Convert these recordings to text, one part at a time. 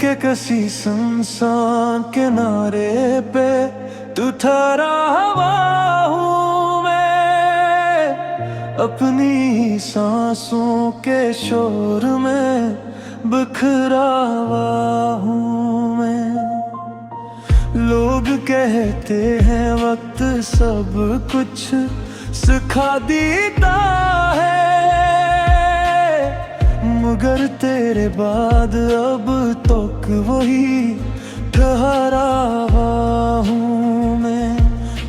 के किसी सुनसान किनारे पे तू ठहरा हवा हूँ मैं, अपनी सांसों के शोर में बिखरा हुआ हूँ मैं। लोग कहते हैं वक्त सब कुछ सिखा देता है, मगर तेरे बाद अब तक वही ठहरा हुआ हूँ मैं।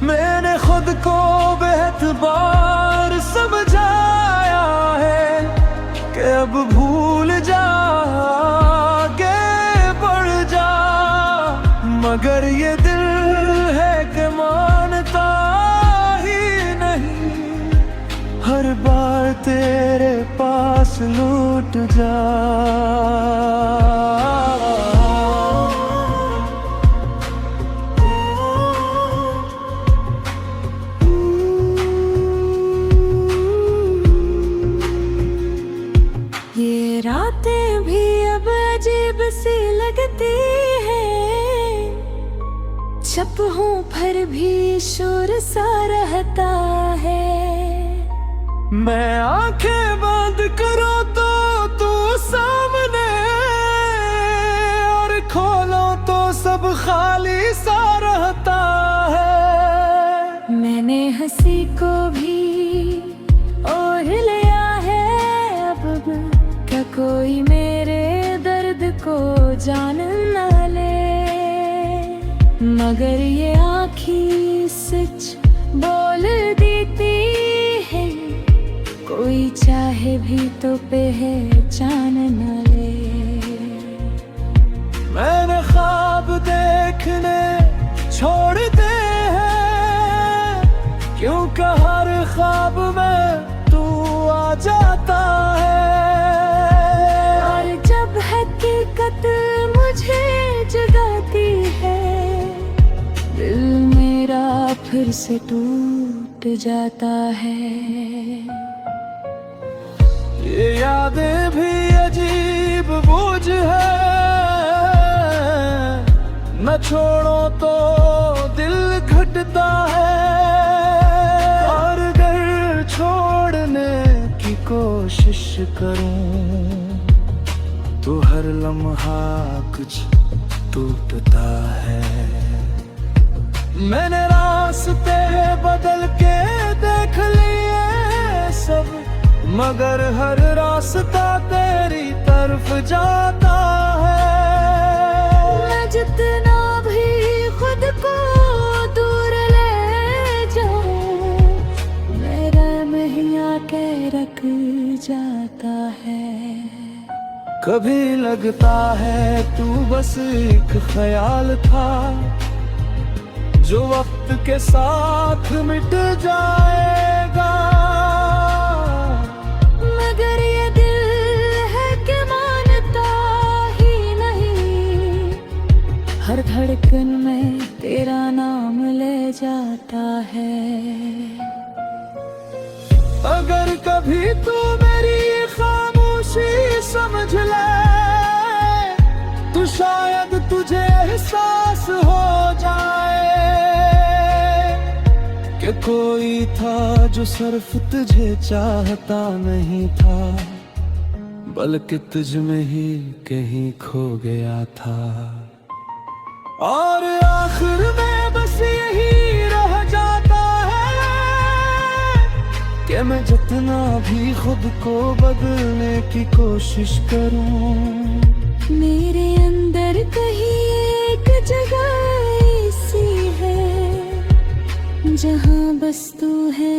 मैंने खुद को बेहद बार समझाया है कि अब भूल जा, आगे बढ़ जा, मगर ये दिल है कि मानता ही नहीं, हर बार तेरे पास लौट जा। ये रातें भी अब अजीब सी लगती है, चुप हूँ पर भी शोर सा रहता है। मैं आंखें बंद करूं तो तू सामने, और खोलो तो सब खाली सा रहता है। मैंने हंसी को भी ओढ़ लिया है, अब क्या कोई मेरे दर्द को जान न ले, मगर ये आँखें सच बोल देती है, कोई चाहे भी तो पहचान न ले। मैंने ख्वाब देखने छोड़ दे हैं, क्योंकि हर ख्वाब में तू आ जाता है। और जब हकीकत मुझे जगाती है, दिल मेरा फिर से टूट जाता है। ये यादें भी अजीब बोझ है, न छोड़ो तो दिल घटता है, और अगर छोड़ने की कोशिश करूं तो हर लम्हा कुछ टूटता है। मैंने रास्ते बदल के देख लिए सब, मगर हर रास्ता तेरी तरफ जाता है। मैं जितना भी खुद को दूर ले जाऊं, मेरा महिया के रख जाता है। कभी लगता है तू बस एक ख्याल था, जो वक्त के साथ मिट जाएगा, मगर ये दिल है कि मानता ही नहीं, हर धड़कन में तेरा नाम ले जाता है। अगर कभी तू मेरी खामोशी समझ ले, तो शायद तुझे एहसास हो जाए कि कोई था जो सिर्फ तुझे चाहता नहीं था, बल्कि तुझ में ही कहीं खो गया था। और आखिर में बस यही रह जाता है कि मैं जितना भी खुद को बदलने की कोशिश करूं, मेरे अंदर कहीं एक जगह ऐसी है, जहाँ बस तू है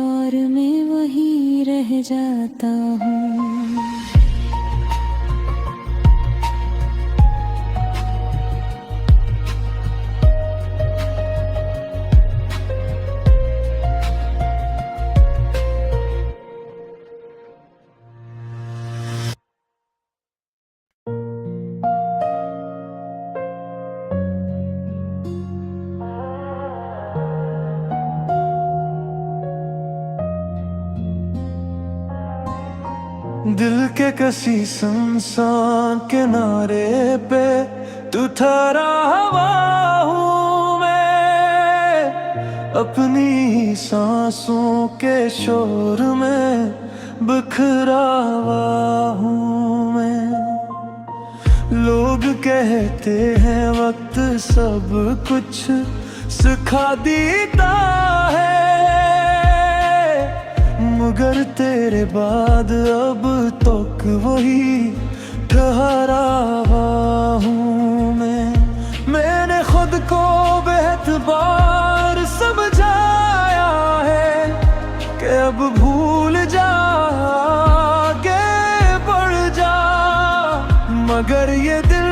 और मैं वहीं रह जाता हूँ। दिल के किसी सुनसान किनारे पे तू ठहरा हवा हूँ मैं, अपनी सांसों के शोर में बिखरा हुआ हूँ मैं। लोग कहते हैं वक्त सब कुछ सिखा देता है, मगर तेरे बाद अब तक वही ठहरा हुआ हूँ मैं। मैंने खुद को बेहतबार समझाया है कि अब भूल जा आगे बढ़ जा, मगर ये दिल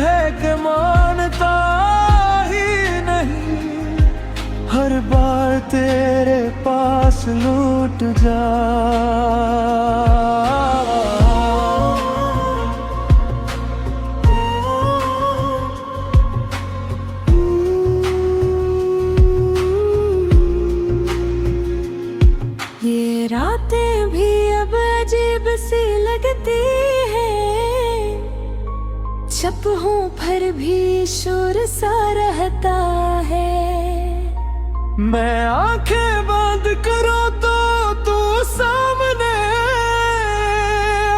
है कि मानता ही नहीं, हर बार तेरे पास लौट जा। ये रातें भी अब अजीब सी लगती है, चुप हूँ पर भी शोर सा रहता है। मैं आंखें बंद करो तो तू सामने,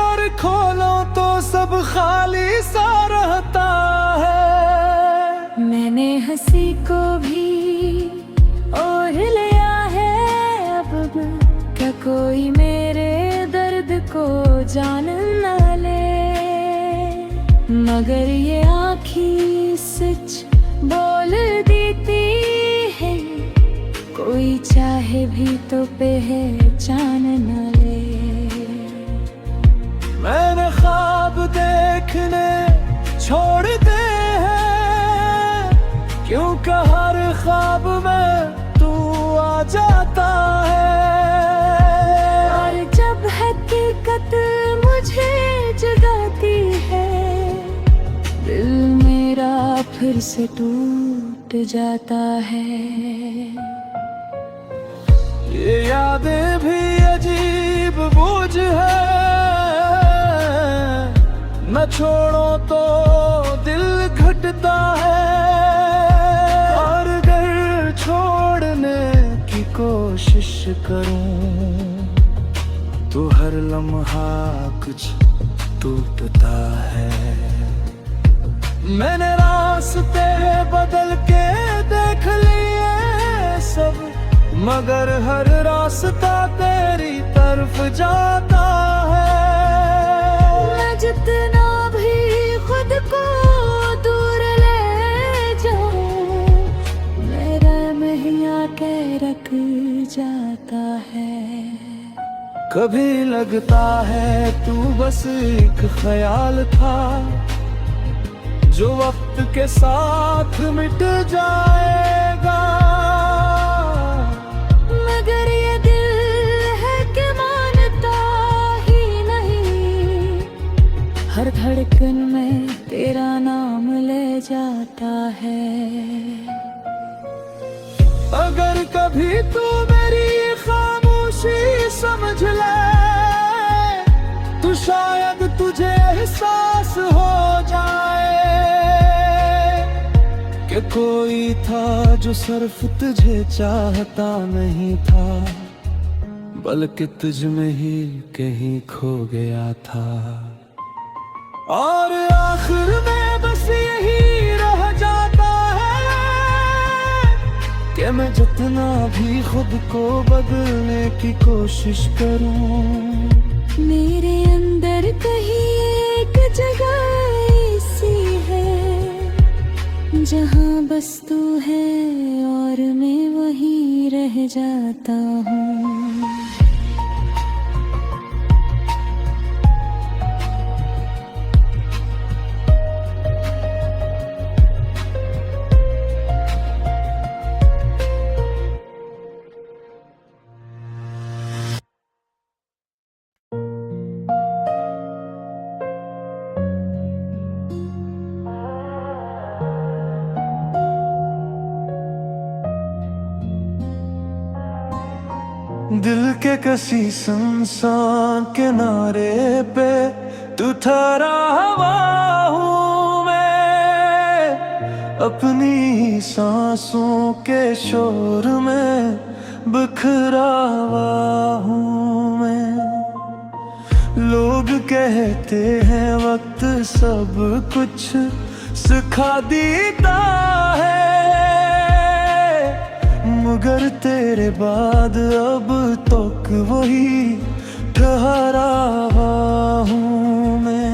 और खोलो तो सब खाली सा रहता है। मैंने हंसी को भी ओढ़ लिया है, अब क्या कोई मेरे दर्द को जान न ले, मगर ये आँखें सच बोल देती है, कोई चाहे भी तो पहचान न ले। मैंने ख्वाब देखने छोड़ दे हैं, क्योंकि हर ख्वाब में तू आ जाता है। और जब हकीकत मुझे जगाती है, दिल मेरा फिर से टूट जाता है। ये यादें भी अजीब बोझ है, न छोड़ो तो दिल घटता है, और अगर छोड़ने की कोशिश करूं तो हर लम्हा कुछ टूटता है। मैंने रास्ते बदल के देख लिए सब, मगर हर रास्ता तेरी तरफ जाता है। मैं जितना भी खुद को दूर ले जाऊं, मेरा महिया के रख जाता है। कभी लगता है तू बस एक ख्याल था, जो वक्त के साथ मिट जाएगा, मगर ये दिल है कि मानता ही नहीं, हर धड़कन में तेरा नाम ले जाता है। अगर कभी तू मेरी खामोशी समझ ले, तो शायद तुझे एहसास हो जाए कि कोई था जो सिर्फ तुझे चाहता नहीं था, बल्कि तुझ में ही कहीं खो गया था। और आखिर में बस यही रह जाता है कि मैं जितना भी खुद को बदलने की कोशिश करूं, मेरे अंदर कहीं एक जगह ऐसी है, जहाँ बस तू है और मैं वहीं रह जाता हूँ। दिल के किसी सुनसान किनारे पे तू ठहरा हुआ हूँ मैं, अपनी सांसों के शोर में बिखरा हुआ हूँ मैं। लोग कहते हैं वक्त सब कुछ सिखा देता है, मगर तेरे बाद अब तक वही ठहरा हुआ हूँ मैं।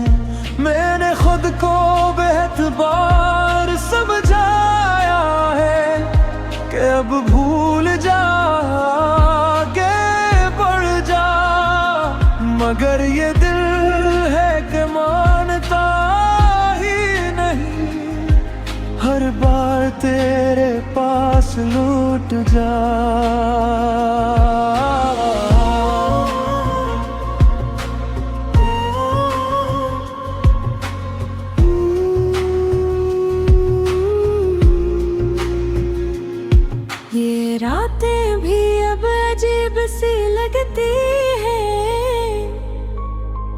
मैंने खुद को बेहद बार समझाया है कि अब भूल जा, आगे बढ़ जा, मगर ये दिल है कि मानता ही नहीं, हर बार तेरे पास लौट जा। ये रातें भी अब अजीब सी लगती है,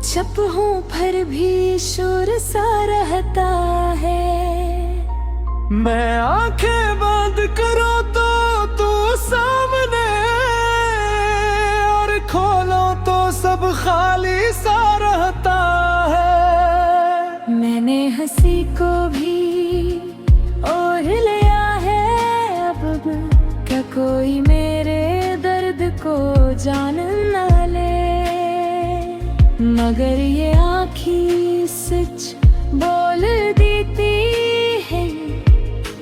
चुप हूँ पर भी शोर सा रहता है। मैं आंखें बंद करो तो तू सामने, और खोलो तो सब खाली सा रहता है। मैंने हंसी को भी ओढ़ लिया है, अब क्या कोई मेरे दर्द को जान न ले, मगर ये आँखें सच बोल देती है,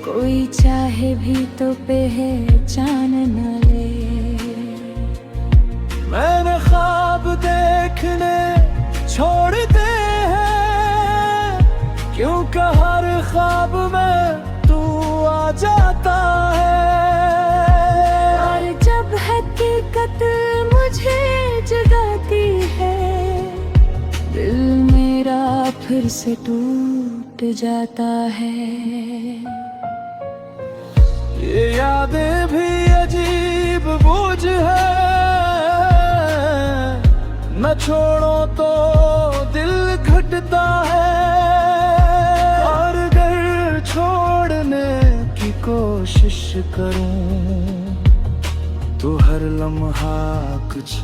कोई चाहे भी तो पहचान न ले। मैंने ख्वाब देखने छोड़ दे हैं, क्योंकि हर ख्वाब में तू आ जाता है। और जब हकीकत मुझे जगाती है, दिल मेरा फिर से टूट जाता है। ये यादें भी अजीब बोझ है, न छोड़ो तो दिल घटता है, और अगर छोड़ने की कोशिश करूं तो हर लम्हा कुछ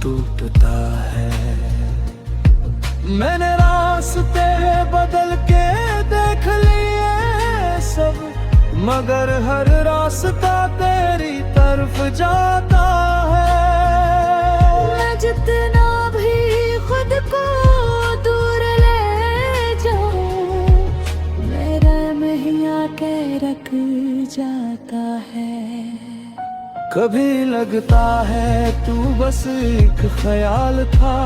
टूटता है। मैंने रास्ते बदल के देख लिए सब, मगर हर रास्ता तेरी तरफ जाता है। मैं जितना भी खुद को दूर ले जाऊं, मेरा महिया के रख जाता है। कभी लगता है तू बस एक ख्याल था,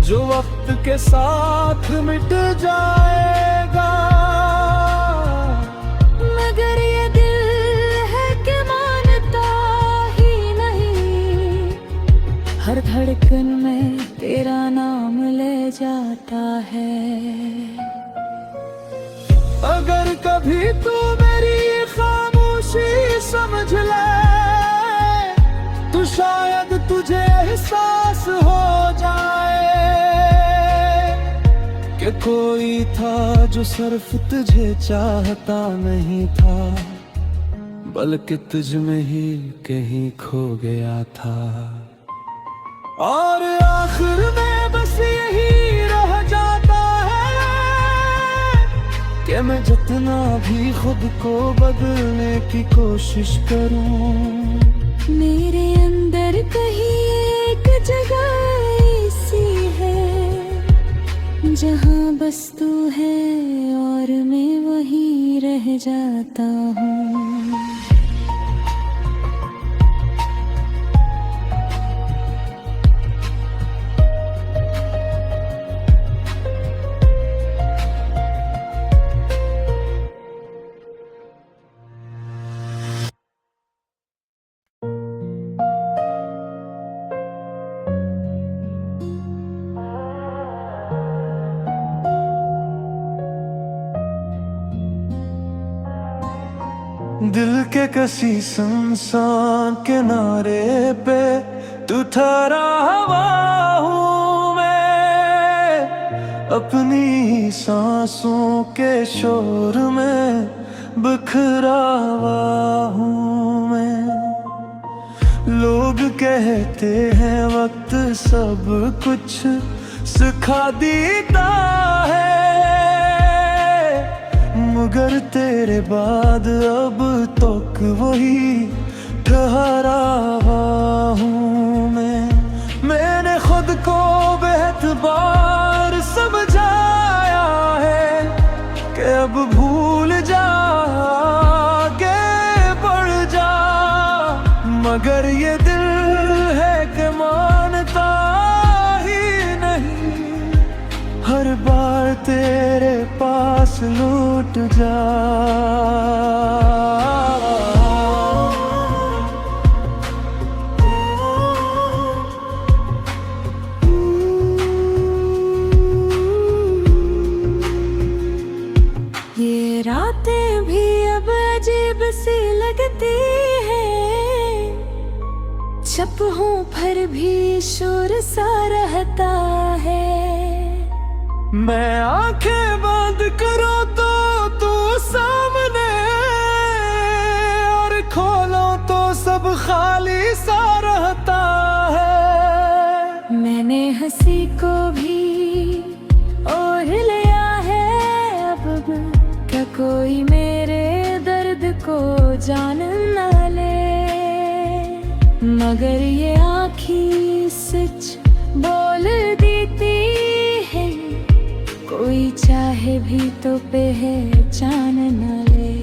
जो वक्त के साथ मिट जाएगा, मगर ये दिल है कि मानता ही नहीं, हर धड़कन में तेरा नाम ले जाता है। अगर कभी तू मेरी खामोशी समझ ले, तो शायद तुझे एहसास हो जाए कि कोई था जो सिर्फ तुझे चाहता नहीं था, बल्कि तुझ में ही कहीं खो गया था। और आखिर में बस यही रह जाता है कि मैं जितना भी खुद को बदलने की कोशिश करूं, मेरे अंदर कहीं एक जगह ऐसी है, जहाँ बस तू है और मैं वहीं रह जाता हूँ। दिल के किसी सुनसान किनारे पे तू ठहरा हुआ हूँ मैं, अपनी ही सांसों के शोर में बिखरा हुआ हूँ मैं। लोग कहते हैं वक्त सब कुछ सिखा देता है, मगर तेरे बाद अब तक वही ठहरा हुआ हूँ मैं। मैंने खुद को बेहतबार समझाया है कि अब भूल जा आगे बढ़ जा, मगर ये दिल है कि मानता ही नहीं, हर बार तेरे पास लौट जा। ये रातें भी अब अजीब सी लगती है, चुप हूँ पर भी शोर सा रहता है। मैं आंखें बंद करूं तो तू सामने, और खोलूं तो सब खाली सा रहता है। मैंने हंसी को भी ओढ़ लिया है, अब क्या कोई मेरे दर्द को जान न ले, मगर ये आँखें सच बोल देती है, कोई चाहे भी तो पहचान न ले।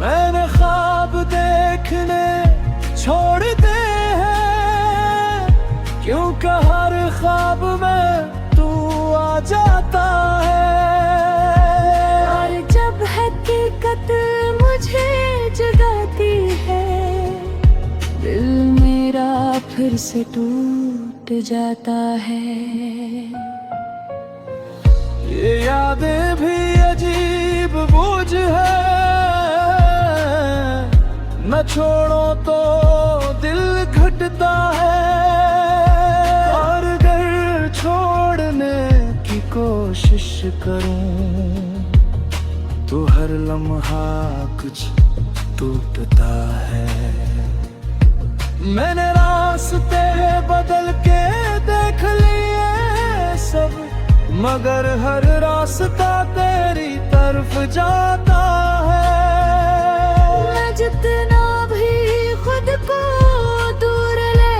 मैंने ख्वाब देखने छोड़ दे हैं, क्योंकि हर ख्वाब में तू आ जाता है। और जब हकीकत मुझे जगाती है, दिल मेरा फिर से टूट जाता है। ये यादें भी अजीब बोझ है, न छोड़ो तो दिल घटता है, और अगर छोड़ने की कोशिश करूं तो हर लम्हा कुछ टूटता है। मैंने रास्ते बदल के देख लिए सब, मगर हर रास्ता तेरी तरफ जाता है। मैं जितना भी खुद को दूर ले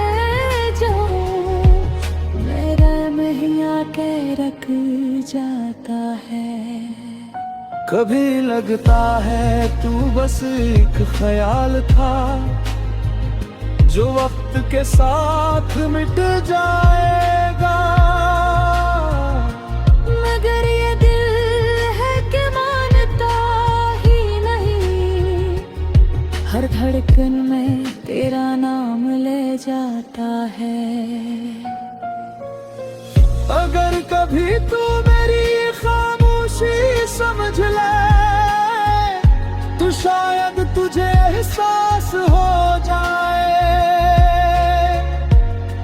जाऊं, मेरा महिया के रख जाता है। कभी लगता है तू बस एक ख्याल था, जो वक्त के साथ मिट जाएगा, मगर ये दिल है कि मानता ही नहीं, हर धड़कन में तेरा नाम ले जाता है। अगर कभी तू मेरी खामोशी समझ ले, तो शायद तुझे एहसास हो जाए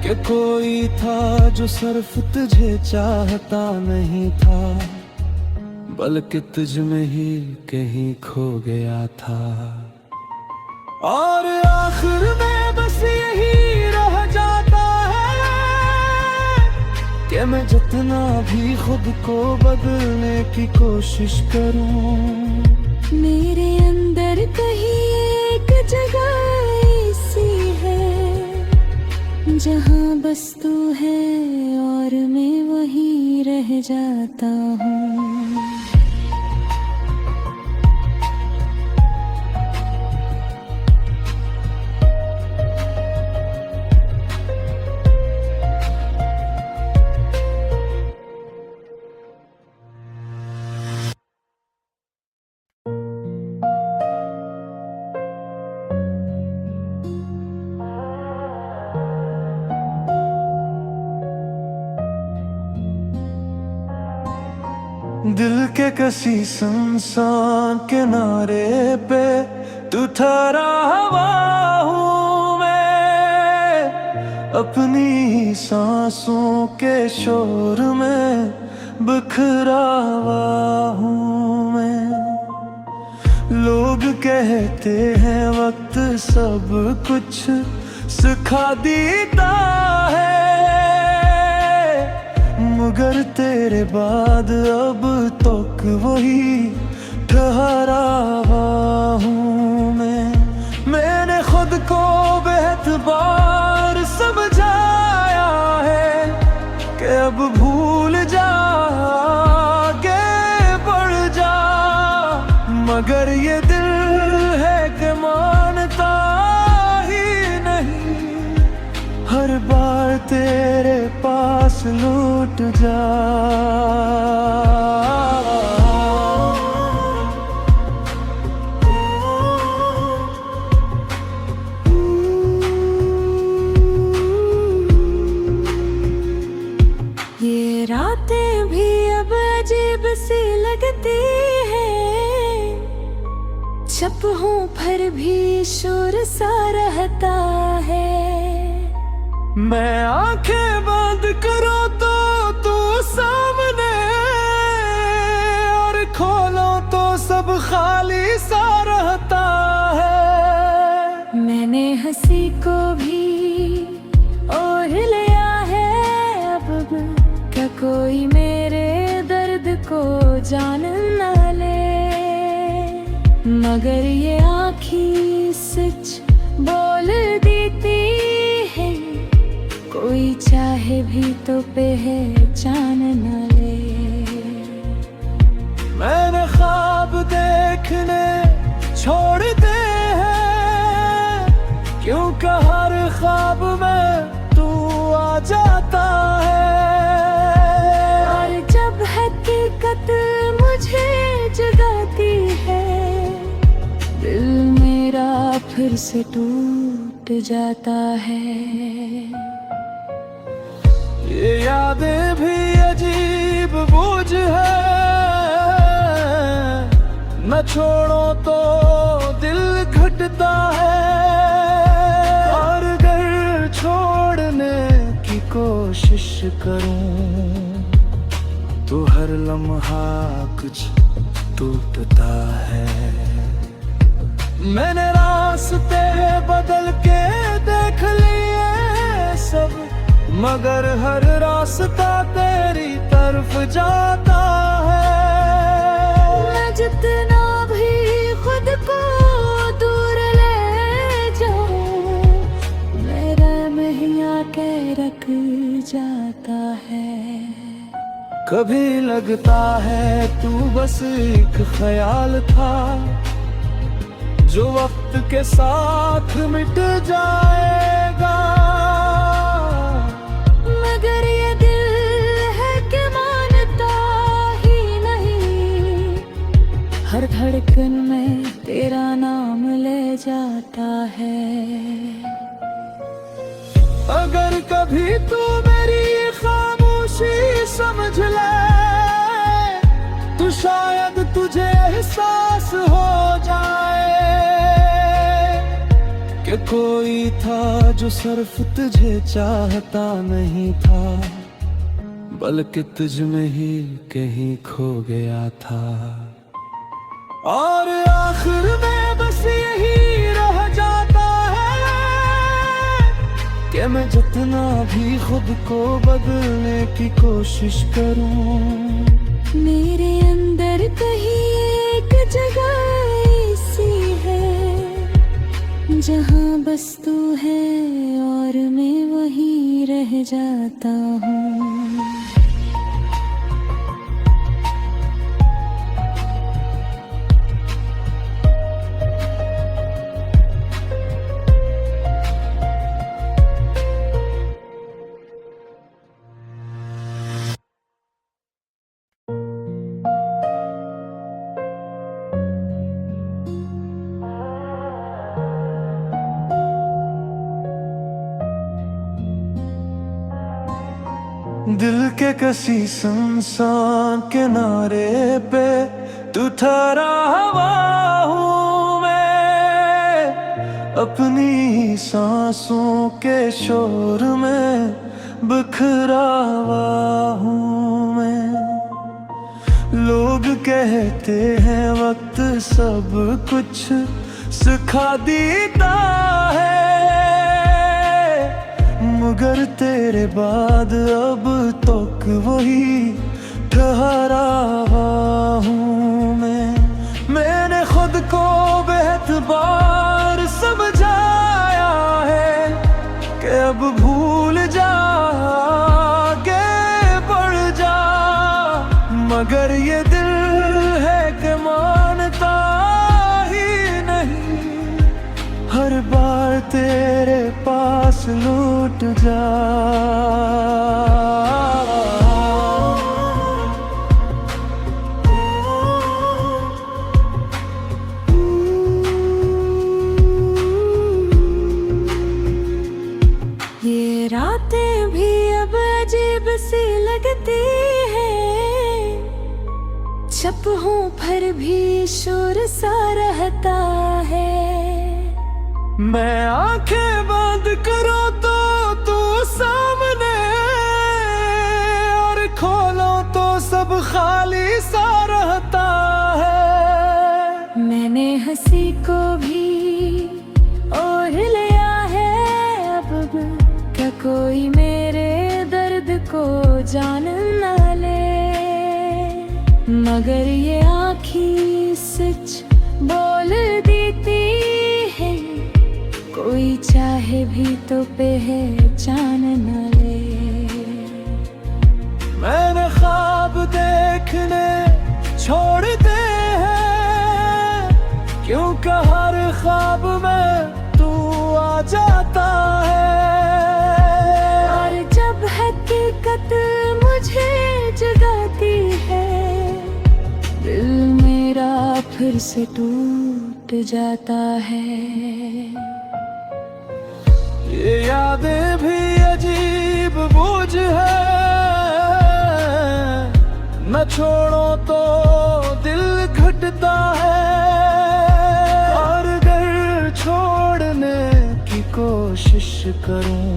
कि कोई था जो सिर्फ तुझे चाहता नहीं था, बल्कि तुझ में ही कहीं खो गया था। और आखिर में बस यही रह जाता है कि मैं जितना भी खुद को बदलने की कोशिश करूं, मेरे अंदर कहीं एक जगह ऐसी है, जहाँ बस तू है और मैं वहीं रह जाता हूँ। दिल कसी सुनसान किनारे पे तू ठहरा हवा हूँ मैं, अपनी सांसों के शोर में बिखरा हुआ हूँ मैं। लोग कहते हैं वक्त सब कुछ सिखा देता है, मगर तेरे बाद अब तक वही ठहरा हुआ हूँ मैं। मैंने खुद को बेहतबार समझाया है कि अब भूल जा आगे बढ़ जा, मगर ये दिल है कि मानता ही नहीं, हर बार तेरे पास लौट जा। ये रातें भी अब अजीब सी लगती हैं, चुप हूँ पर भी शोर सा रहता है। मैं आंखें बंद करूं तो तू सामने, और खोलो तो सब खाली सा रहता है। मैंने हंसी को भी ओढ़ लिया है, अब क्या कोई मेरे दर्द को जान न ले, मगर ये आँखें सच बोल देती है, कोई चाहे भी तो पहचान न ले। मैंने ख्वाब देखने छोड़ दे हैं, क्योंकि हर ख्वाब में तू आ जाता है। और जब हकीकत मुझे जगाती है, दिल मेरा फिर से टूट जाता है। ये यादें भी अजीब बोझ है, न छोड़ो तो दिल घटता है, और अगर छोड़ने की कोशिश करूं तो हर लम्हा कुछ टूटता है। मैंने रास्ते बदल के देख लिए सब, मगर हर रास्ता तेरी तरफ जाता है। मैं जितना भी खुद को दूर ले जाऊं, मेरा महिया के रख जाता है। कभी लगता है तू बस एक ख्याल था, जो वक्त के साथ मिट जाएगा, मगर ये दिल है कि मानता ही नहीं, हर धड़कन में तेरा नाम ले जाता है। अगर कभी तू मेरी खामोशी समझ ले, तो शायद तुझे एहसास हो जाए कि कोई था जो सिर्फ तुझे चाहता नहीं था, बल्कि तुझ में ही कहीं खो गया था। और आखिर में बस यही रह जाता है कि मैं जितना भी खुद को बदलने की कोशिश करूं, मेरे अंदर कहीं एक जगह ऐसी है, जहाँ बस तू है और मैं वहीं रह जाता हूँ। दिल के किसी सुनसान किनारे पे तू ठहरा हवा हूँ मैं, अपनी सांसों के शोर में बिखरा हुआ हूँ मैं। लोग कहते हैं वक्त सब कुछ सिखा देता है, मगर तेरे बाद अब तक वही ठहरा हुआ हूँ मैं। मैंने खुद को बेहतबार समझाया है कि अब भूल जा के बढ़ जा, मगर ये दिल है कि मानता ही नहीं, हर बार तेरे पास लौट जा। ये रातें भी अब अजीब सी लगती है, चुप हूँ पर भी शोर सा रहता है। मैं आंखें बंद करूं तो तू सामने, और खोलो तो सब खाली सा रहता है। मैंने हंसी को भी ओढ़ लिया है, अब क्या कोई मेरे दर्द को जान न ले, मगर ये आँखें सच बोल देती है, कोई चाहे भी तो पहचान न ले। मैंने ख्वाब देखने छोड़ दे हैं, क्योंकि हर ख्वाब में तू आ जाता है। और जब हकीकत मुझे जगाती है, दिल मेरा फिर से टूट जाता है। ये यादें भी अजीब बोझ है, न छोड़ो तो दिल घटता है, और अगर छोड़ने की कोशिश करूं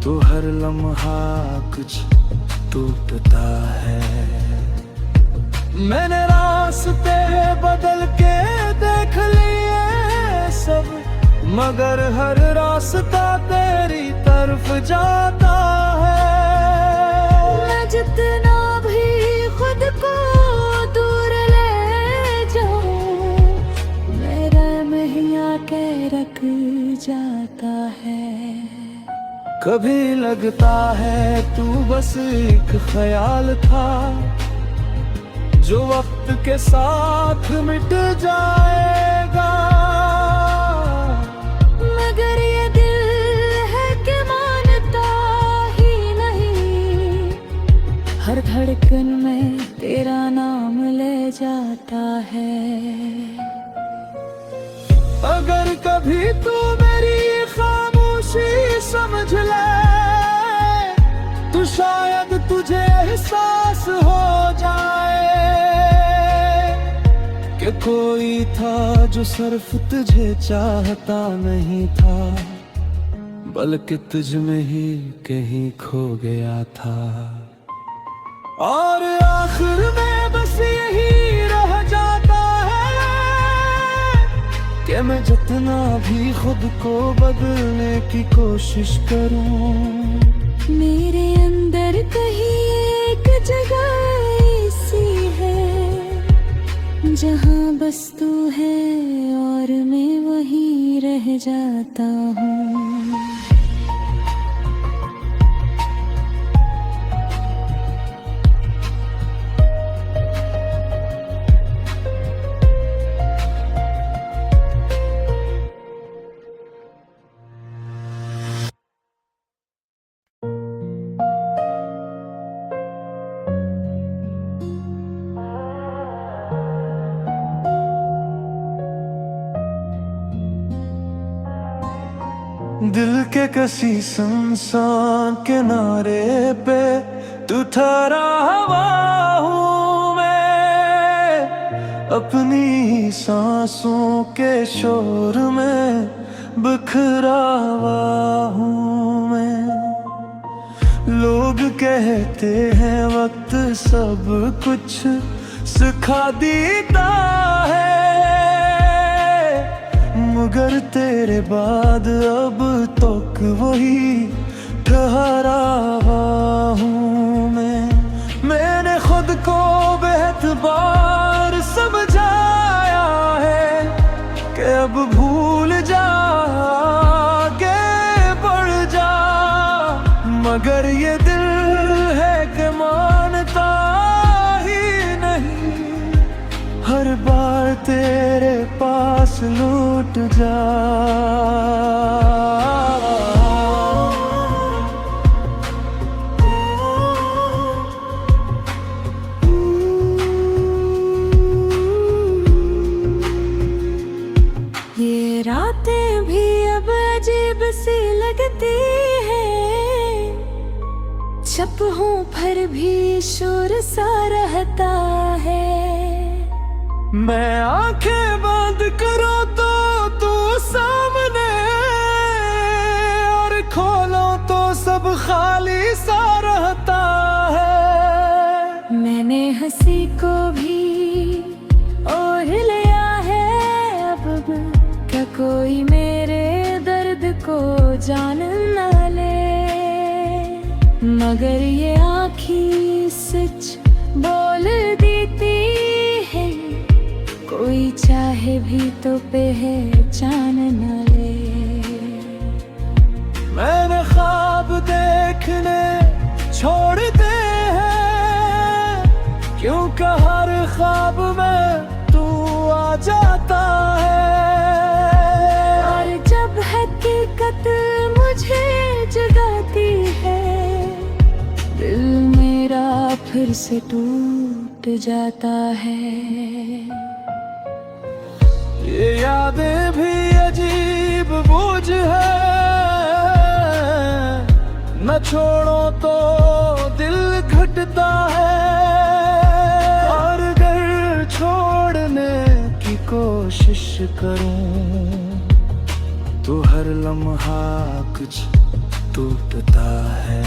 तो हर लम्हा कुछ टूटता है। मैंने रास्ते बदल के देख लिए सब, मगर हर रास्ता तेरी तरफ जाता है। मैं जितना भी खुद को दूर ले जाऊं, मेरा महिया के रख जाता है। कभी लगता है तू बस एक ख्याल था, जो वक्त के साथ मिट जाएगा, मगर ये दिल है कि मानता ही नहीं, हर धड़कन में तेरा नाम ले जाता है। अगर कभी तू मेरी खामोशी समझ ले, तो शायद तुझे एहसास हो जाए कि कोई था जो सिर्फ तुझे चाहता नहीं था, बल्कि तुझ में ही कहीं खो गया था। और आखिर में बस यही रह जाता है कि मैं जितना भी खुद को बदलने की कोशिश करूं, मेरे अंदर कहीं एक जगह ऐसी है, जहाँ बस तू है और मैं वहीं रह जाता हूँ। दिल के किसी सुनसान किनारे पे तू ठहरा हवा हूँ मैं, अपनी सांसों के शोर में बिखरा हुआ हूँ मैं। लोग कहते हैं वक्त सब कुछ सिखा देता है, मगर तेरे बाद अब तक वही ठहरा हुआ हूँ मैं। मैंने खुद को बेहतबार समझाया है कि अब भूल जा के बढ़ जा, मगर ये दिल है कि मानता ही नहीं, हर बार तेरे पास लौट जा। ये रातें भी अब अजीब सी लगती हैं, चुप हूँ पर भी शोर सा रहता है। मैं आंखें बंद करूं तो तू सामने, और खोलो तो सब खाली सा रहता है। मैंने हंसी को भी ओढ़ लिया है, अब क्या कोई मेरे दर्द को जान न ले, मगर ये आँखें सच बोल देती है, कोई चाहे भी तो पहचान न ले। मैंने ख्वाब देखने छोड़ दे हैं, क्योंकि हर ख्वाब में तू आ जाता है। और जब हकीकत मुझे जगाती है, दिल मेरा फिर से टूट जाता है। ये यादें भी अजीब बोझ है, न छोड़ो तो दिल घटता है, और अगर छोड़ने की कोशिश करूं तो हर लम्हा कुछ टूटता है।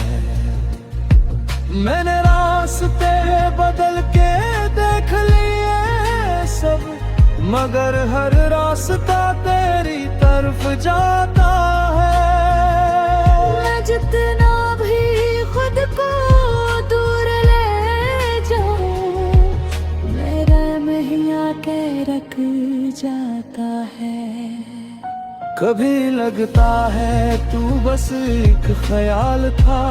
मैंने रास्ते बदल के देख लिए सब, मगर हर रास्ता तेरी तरफ जाता है। मैं जितना भी खुद को दूर ले जाऊं, मेरा महिया के रख जाता है। कभी लगता है तू बस एक ख्याल था,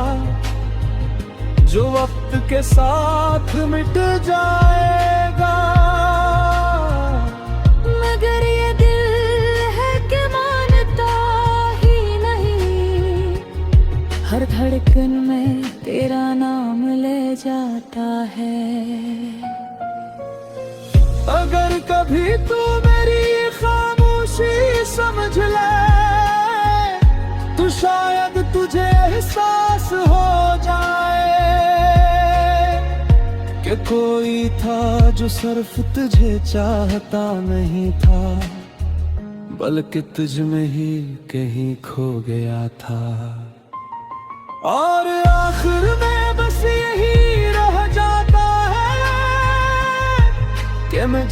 जो वक्त के साथ मिट जाएगा, मगर ये दिल है कि मानता ही नहीं, हर धड़कन में तेरा नाम ले जाता है। अगर कभी तू मेरी खामोशी समझ ले, तो शायद तुझे एहसास हो जाए कि कोई था जो सिर्फ तुझे चाहता नहीं था, बल्कि तुझ में ही कहीं खो गया था। और आखिर में बस यही रह जाता है कि मैं